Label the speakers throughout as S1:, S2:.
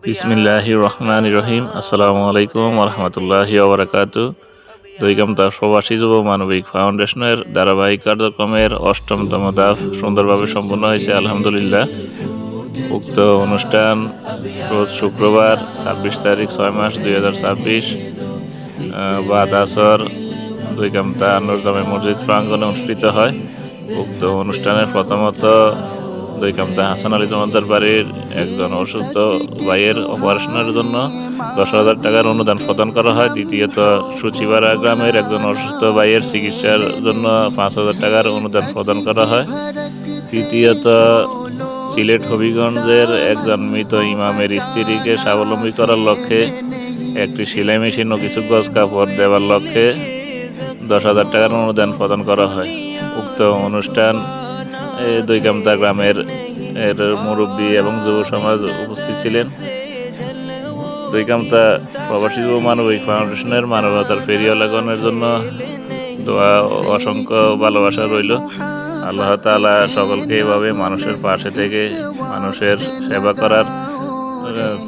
S1: বিসমিল্লাহির রহমানির রহিম। আসসালামু আলাইকুম ওয়া রাহমাতুল্লাহি ওয়া বারাকাতুহু। দুইগামতা প্রবাসী যুব মানবিক ফাউন্ডেশনের ধারাবাহিক কার্যক্রমের অষ্টমতম ধাপ সুন্দরভাবে সম্পন্ন হয়েছে আলহামদুলিল্লাহ। উক্ত অনুষ্ঠান রোজ শুক্রবার ২৬ তারিখ ৬ মাস ২০২৬ বাদ আসর দুইগামতা নূর জামে মসজিদ প্রাঙ্গণে অনুষ্ঠিত হয়। উক্ত অনুষ্ঠানের প্রথমত দুইগামতা হাসান আলী জমাদার বাড়ির একজন অসুস্থ ভাইয়ের অপারেশনের জন্য ১০,০০০ টাকার অনুদান প্রদান করা হয়। দ্বিতীয়ত সুচিপাড়া গ্রামের একজন অসুস্থ ভাইয়ের চিকিৎসার জন্য ৫,০০০ টাকার অনুদান প্রদান করা হয়। তৃতীয়ত সিলেট হবিগঞ্জের একজন মৃত ইমামের স্ত্রীকে স্বাবলম্বী করার লক্ষ্যে একটি সেলাই মেশিন ও কিছু গজ কাপড় দেওয়ার লক্ষ্যে ১০,০০০ টাকার অনুদান প্রদান করা হয়। উক্ত অনুষ্ঠান দুইগামতা গ্রামের মুরব্বী এবং যুব সমাজ উপস্থিত ছিলেন। দুইগামতা প্রবাসী যুব মানবিক ফাউন্ডেশনের মানবতার ফেরিওয়ালাগণের জন্য দোয়া অসংখ্য ভালোবাসা রইল। আল্লাহ তাআলা সকলকে এভাবে মানুষের পাশে থেকে মানুষের সেবা করার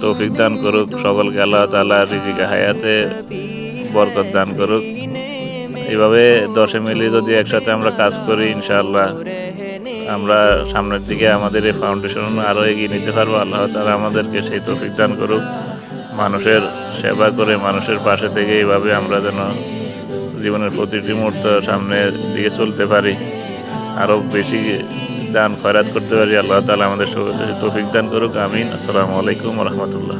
S1: তৌফিক দান করুক। সকলকে আল্লাহ তাআলা রিজিকে হায়াতে বরকত দান করুক। এইভাবে ১০ মিলে যদি একসাথে আমরা কাজ করি, ইনশাআল্লাহ আমরা সামনের দিকে আমাদের এই ফাউন্ডেশন আরও এগিয়ে নিতে পারবো। আল্লাহ তাআলা আমাদেরকে সেই তৌফিক দান করুক। মানুষের সেবা করে মানুষের পাশে থেকে এইভাবে আমরা যেন জীবনের প্রতিটি মুহূর্ত সামনের দিকে চলতে পারি, আরও বেশি দান খয়রাত করতে পারি। আল্লাহ তাআলা আমাদের তৌফিক দান করুক। আমিন। আসসালামু আলাইকুম ওয়া রাহমাতুল্লাহ।